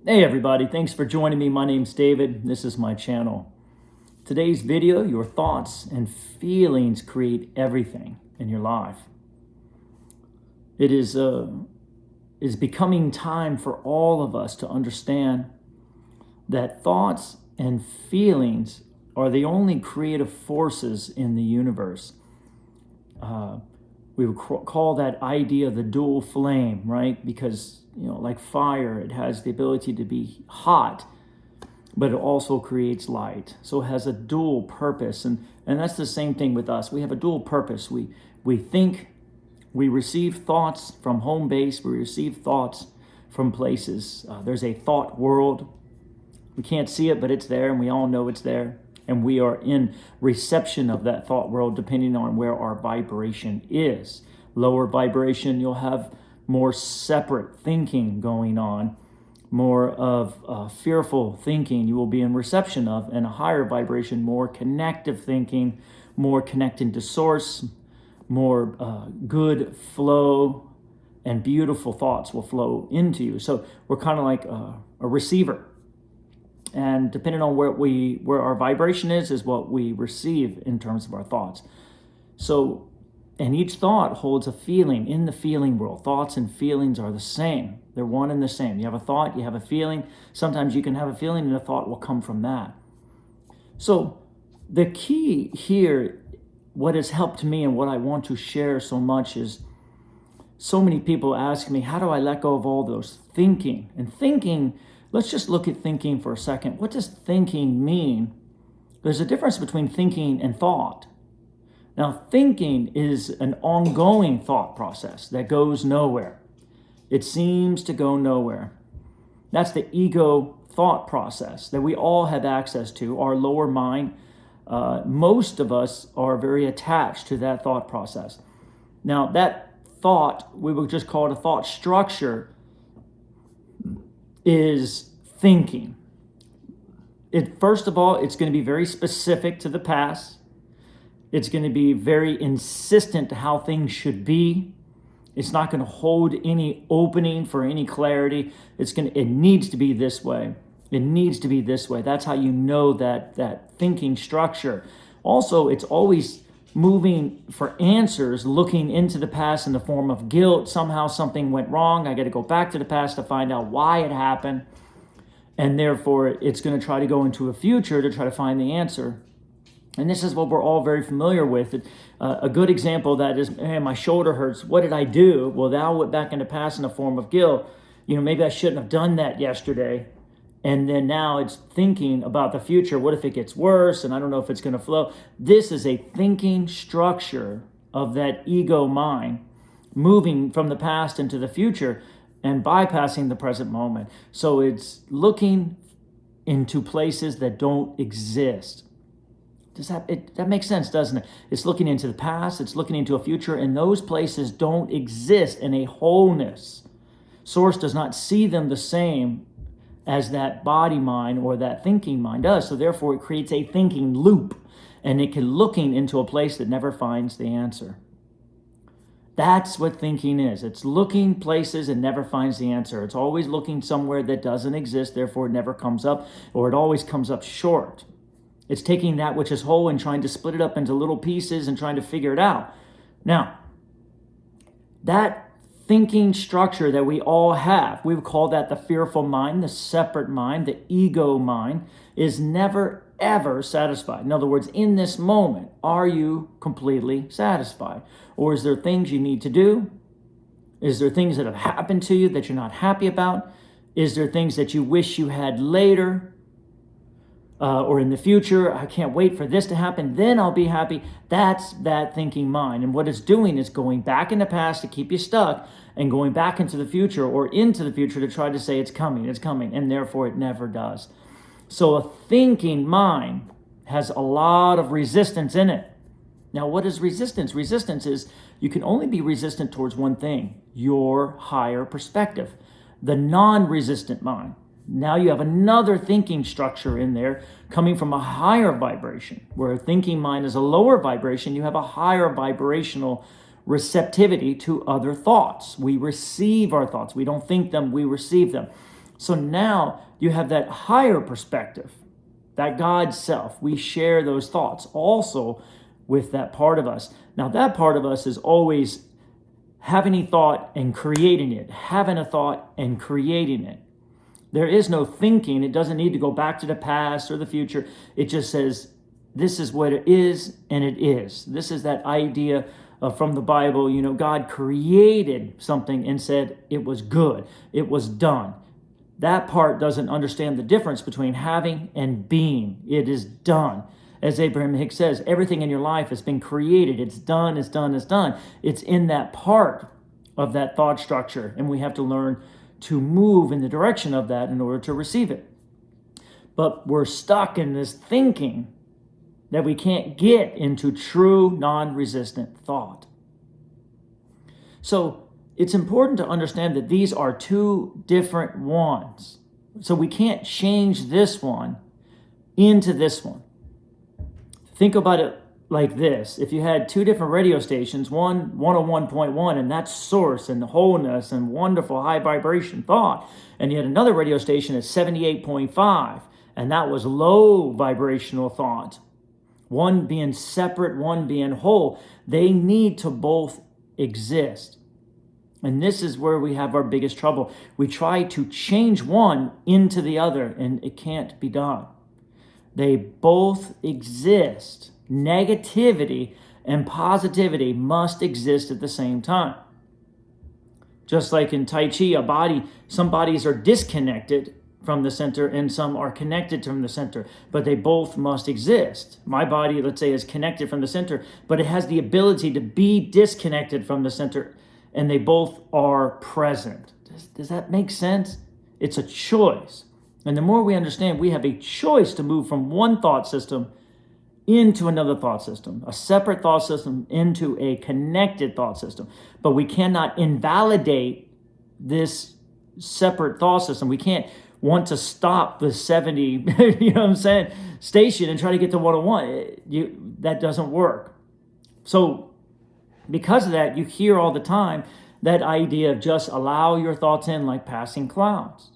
Hey everybody, thanks for joining me. My name's David. This is my channel. Today's video, your thoughts and feelings create everything in your life. It is becoming time for all of us to understand that thoughts and feelings are the only creative forces in the universe. We would call that idea the dual flame, right? Because, like fire, it has the ability to be hot, but it also creates light. So it has a dual purpose. And that's the same thing with us. We have a dual purpose. We think, we receive thoughts from home base, we receive thoughts from places. There's a thought world. We can't see it, but it's there, and we all know it's there. And we are in reception of that thought world depending on where our vibration is. Lower vibration, you'll have more separate thinking going on, more of fearful thinking you will be in reception of, and a higher vibration, more connective thinking, more connecting to source, more good flow and beautiful thoughts will flow into you. So we're kind of like a receiver. And depending on where our vibration is what we receive in terms of our thoughts. So, and each thought holds a feeling in the feeling world. Thoughts and feelings are the same. They're one and the same. You have a thought, you have a feeling. Sometimes you can have a feeling and a thought will come from that. So the key here, what has helped me and what I want to share so much is, so many people ask me, how do I let go of all those thinking? And thinking, let's just look at thinking for a second. What does thinking mean? There's a difference between thinking and thought. Now, thinking is an ongoing thought process that goes nowhere. It seems to go nowhere. That's the ego thought process that we all have access to, our lower mind. Most of us are very attached to that thought process. Now, that thought, we would just call it a thought structure, is thinking. First of all, it's going to be very specific to the past. It's going to be very insistent to how things should be. It's not going to hold any opening for any clarity. It needs to be this way. It needs to be this way. That's how you know that thinking structure. Also, it's always moving for answers, looking into the past in the form of guilt. Somehow something went wrong. I got to go back to the past to find out why it happened. And therefore, it's going to try to go into a future to try to find the answer. And this is what we're all very familiar with. A good example of that is, man, my shoulder hurts. What did I do? Well, that went back in the past in the form of guilt. Maybe I shouldn't have done that yesterday. And then now it's thinking about the future. What if it gets worse? And I don't know if it's going to flow. This is a thinking structure of that ego mind, moving from the past into the future and bypassing the present moment. So it's looking into places that don't exist. That makes sense, doesn't it? It's looking into the past, it's looking into a future, and those places don't exist in a wholeness. Source does not see them the same as that body mind or that thinking mind does. So therefore, it creates a thinking loop, and it can looking into a place that never finds the answer. That's what thinking is. It's looking places and never finds the answer. It's always looking somewhere that doesn't exist, therefore it never comes up, or it always comes up short. It's taking that which is whole and trying to split it up into little pieces and trying to figure it out. Now, that thinking structure that we all have, we would call that the fearful mind, the separate mind, the ego mind, is never, ever satisfied. In other words, in this moment, are you completely satisfied? Or is there things you need to do? Is there things that have happened to you that you're not happy about? Is there things that you wish you had later? Or in the future, I can't wait for this to happen, then I'll be happy. That's that thinking mind. And what it's doing is going back in the past to keep you stuck and going back into the future or into the future to try to say it's coming, and therefore it never does. So a thinking mind has a lot of resistance in it. Now, what is resistance? Resistance is you can only be resistant towards one thing, your higher perspective, the non-resistant mind. Now you have another thinking structure in there coming from a higher vibration. Where a thinking mind is a lower vibration, you have a higher vibrational receptivity to other thoughts. We receive our thoughts. We don't think them, we receive them. So now you have that higher perspective, that God self. We share those thoughts also with that part of us. Now, that part of us is always having a thought and creating it, having a thought and creating it. There is no thinking. It doesn't need to go back to the past or the future. It just says, this is what it is, and it is. This is that idea from the Bible. God created something and said it was good. It was done. That part doesn't understand the difference between having and being. It is done. As Abraham Hicks says, everything in your life has been created. It's done, it's done, it's done. It's in that part of that thought structure, and we have to learn to move in the direction of that in order to receive it. But we're stuck in this thinking that we can't get into true non-resistant thought. So it's important to understand that these are two different ones. So we can't change this one into this one. Think about it like this. If you had two different radio stations, one 101.1, and that's source and wholeness and wonderful high vibration thought, and you had another radio station at 78.5, and that was low vibrational thought, one being separate, one being whole, they need to both exist. And this is where we have our biggest trouble. We try to change one into the other, and it can't be done. They both exist. Negativity and positivity must exist at the same time. Just like in Tai Chi, some bodies are disconnected from the center and some are connected from the center, but they both must exist. My body, let's say, is connected from the center, but it has the ability to be disconnected from the center, and they both are present. Does that make sense? It's a choice. And the more we understand, we have a choice to move from one thought system into another thought system, a separate thought system into a connected thought system. But we cannot invalidate this separate thought system. We can't want to stop the 70, station and try to get to 101. That doesn't work. So because of that, you hear all the time that idea of just allow your thoughts in like passing clouds.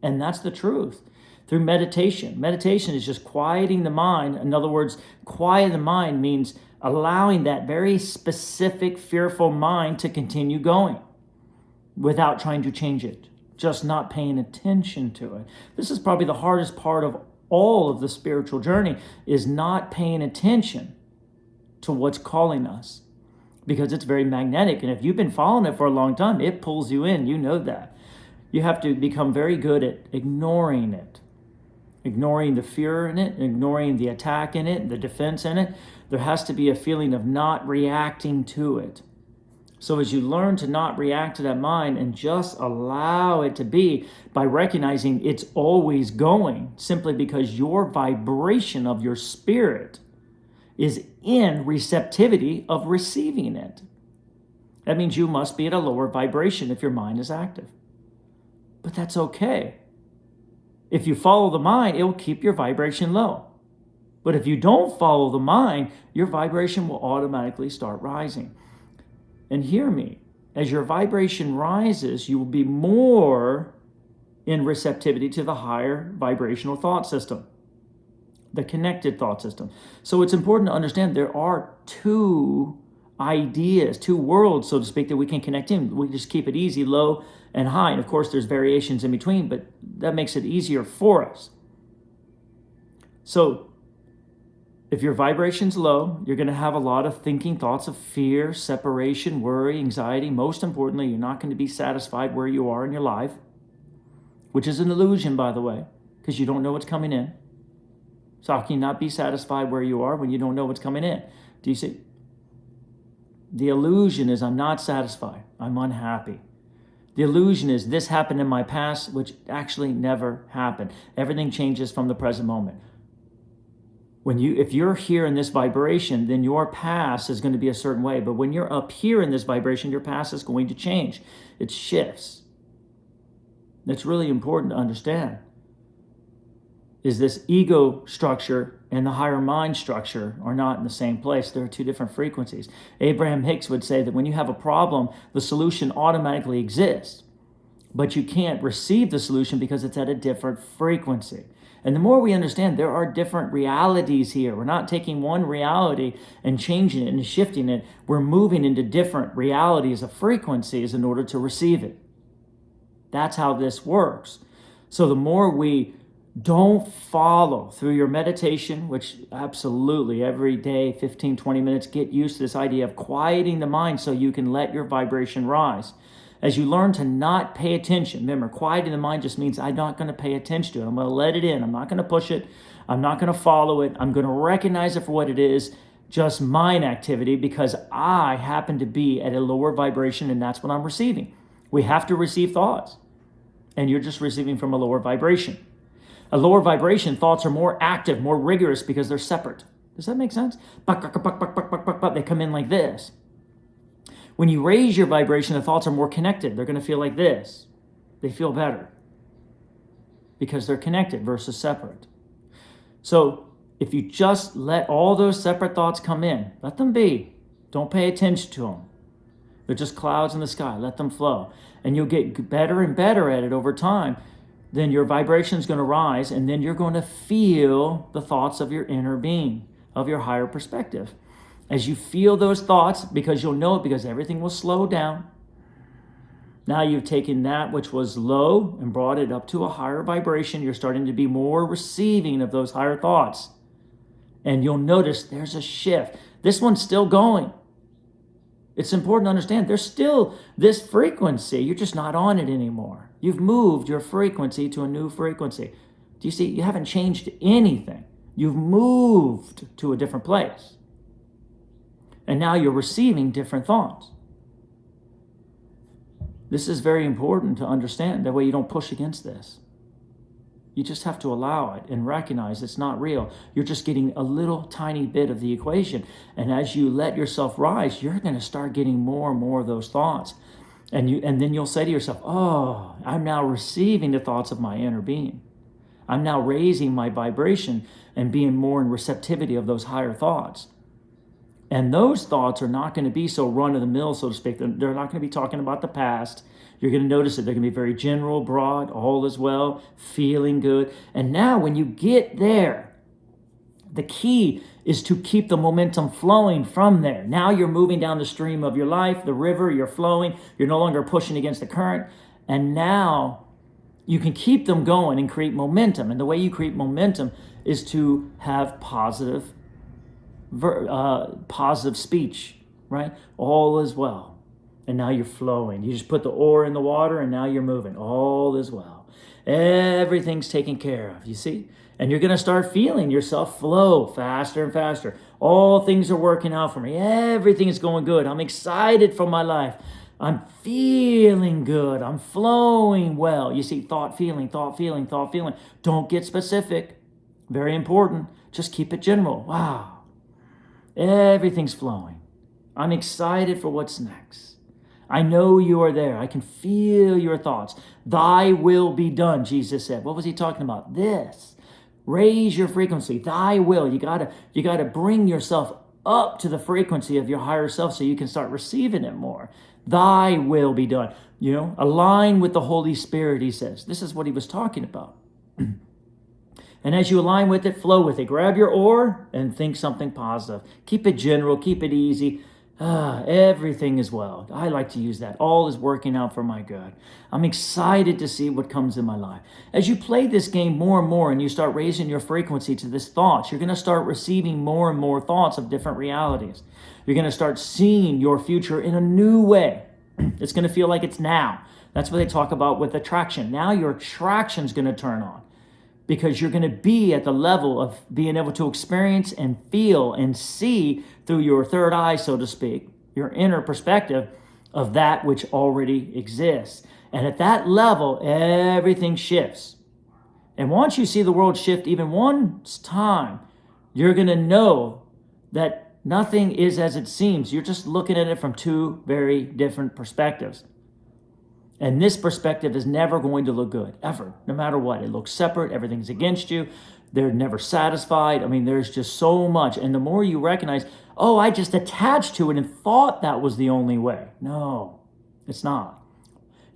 And that's the truth. Through meditation. Meditation is just quieting the mind. In other words, quiet the mind means allowing that very specific, fearful mind to continue going without trying to change it, just not paying attention to it. This is probably the hardest part of all of the spiritual journey, is not paying attention to what's calling us, because it's very magnetic. And if you've been following it for a long time, it pulls you in. You know that. You have to become very good at ignoring it. Ignoring the fear in it, ignoring the attack in it, the defense in it. There has to be a feeling of not reacting to it. So as you learn to not react to that mind and just allow it to be, by recognizing it's always going, simply because your vibration of your spirit is in receptivity of receiving it. That means you must be at a lower vibration if your mind is active. But that's okay. If you follow the mind, it will keep your vibration low. But if you don't follow the mind, your vibration will automatically start rising. And hear me, as your vibration rises, you will be more in receptivity to the higher vibrational thought system, the connected thought system. So it's important to understand there are two ideas, two worlds, so to speak, that we can connect in. We just keep it easy, low and high. And of course, there's variations in between, but that makes it easier for us. So if your vibration's low, you're going to have a lot of thinking thoughts of fear, separation, worry, anxiety. Most importantly, you're not going to be satisfied where you are in your life, which is an illusion, by the way, because you don't know what's coming in. So how can you not be satisfied where you are when you don't know what's coming in? Do you see? The illusion is I'm not satisfied. I'm unhappy. The illusion is this happened in my past, which actually never happened. Everything changes from the present moment. If you're here in this vibration, then your past is going to be a certain way. But when you're up here in this vibration, your past is going to change. It shifts. That's really important to understand. Is this ego structure and the higher mind structure are not in the same place. There are two different frequencies. Abraham Hicks would say that when you have a problem, the solution automatically exists. but you can't receive the solution because it's at a different frequency. And the more we understand there are different realities here, we're not taking one reality and changing it and shifting it. We're moving into different realities of frequencies in order to receive it. That's how this works. So the more we don't follow through your meditation, which absolutely every day, 15, 20 minutes, get used to this idea of quieting the mind so you can let your vibration rise. As you learn to not pay attention, remember, quieting the mind just means I'm not going to pay attention to it. I'm going to let it in. I'm not going to push it. I'm not going to follow it. I'm going to recognize it for what it is, just mind activity, because I happen to be at a lower vibration and that's what I'm receiving. We have to receive thoughts, and you're just receiving from a lower vibration. A lower vibration, thoughts are more active, more rigorous because they're separate. Does that make sense? They come in like this. When you raise your vibration, the thoughts are more connected. They're going to feel like this. They feel better because they're connected versus separate. So if you just let all those separate thoughts come in, let them be. Don't pay attention to them. They're just clouds in the sky. Let them flow. And you'll get better and better at it over time. Then your vibration is going to rise, and then you're going to feel the thoughts of your inner being, of your higher perspective. As you feel those thoughts, because you'll know it, because everything will slow down. Now you've taken that which was low and brought it up to a higher vibration. You're starting to be more receiving of those higher thoughts. And you'll notice there's a shift. This one's still going. It's important to understand there's still this frequency. You're just not on it anymore. You've moved your frequency to a new frequency. Do you see? You haven't changed anything. You've moved to a different place. And now you're receiving different thoughts. This is very important to understand. That way you don't push against this. You just have to allow it and recognize it's not real. You're just getting a little tiny bit of the equation. And as you let yourself rise, you're going to start getting more and more of those thoughts. And then you'll say to yourself, oh, I'm now receiving the thoughts of my inner being. I'm now raising my vibration and being more in receptivity of those higher thoughts. And those thoughts are not going to be so run-of-the-mill, so to speak. They're not going to be talking about the past. You're going to notice that they're going to be very general, broad, all is well, feeling good. And now when you get there, the key is to keep the momentum flowing from there. Now you're moving down the stream of your life, the river, you're flowing. You're no longer pushing against the current. And now you can keep them going and create momentum. And the way you create momentum is to have positive speech, right? All is well. And now you're flowing. You just put the oar in the water and now you're moving. All is well. Everything's taken care of, you see? And you're going to start feeling yourself flow faster and faster. All things are working out for me. Everything is going good. I'm excited for my life. I'm feeling good. I'm flowing well. You see, thought, feeling, thought, feeling, thought, feeling. Don't get specific. Very important. Just keep it general. Wow. Everything's flowing. I'm excited for what's next. I know you are there. I can feel your thoughts. Thy will be done, Jesus said. What was he talking about? This. Raise your frequency. Thy will. You gotta bring yourself up to the frequency of your higher self so you can start receiving it more. Thy will be done. Align with the Holy Spirit, he says. This is what he was talking about. And as you align with it, flow with it. Grab your oar and think something positive. Keep it general. Keep it easy. Everything is well. I like to use that. All is working out for my good. I'm excited to see what comes in my life. As you play this game more and more and you start raising your frequency to this thoughts, you're going to start receiving more and more thoughts of different realities. You're going to start seeing your future in a new way. It's going to feel like it's now. That's what they talk about with attraction. Now your attraction is going to turn on. Because you're going to be at the level of being able to experience and feel and see through your third eye, so to speak, your inner perspective of that which already exists. And at that level, everything shifts. And once you see the world shift even one time, you're going to know that nothing is as it seems. You're just looking at it from two very different perspectives. And this perspective is never going to look good, ever, no matter what. It looks separate. Everything's against you. They're never satisfied. I mean, there's just so much. And the more you recognize, oh, I just attached to it and thought that was the only way. No, it's not.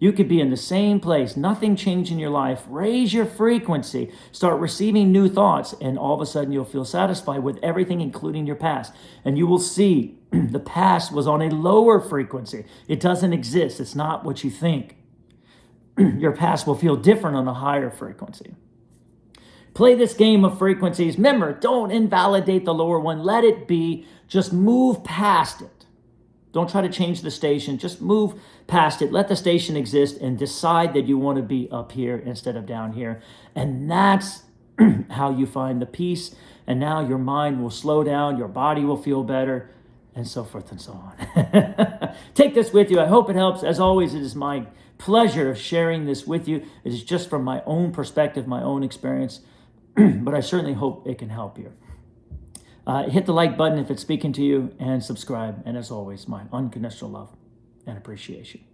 You could be in the same place, nothing changed in your life. Raise your frequency, start receiving new thoughts, and all of a sudden you'll feel satisfied with everything, including your past. And you will see the past was on a lower frequency. It doesn't exist. It's not what you think. Your past will feel different on a higher frequency. Play this game of frequencies. Remember, don't invalidate the lower one. Let it be. Just move past it. Don't try to change the station. Just move past it. Let the station exist and decide that you want to be up here instead of down here. And that's how you find the peace. And now your mind will slow down. Your body will feel better, and so forth and so on. Take this with you. I hope it helps. As always, it is my pleasure sharing this with you. It is just from my own perspective, my own experience, but I certainly hope it can help you. Hit the like button if it's speaking to you, and subscribe. And as always, my unconditional love and appreciation.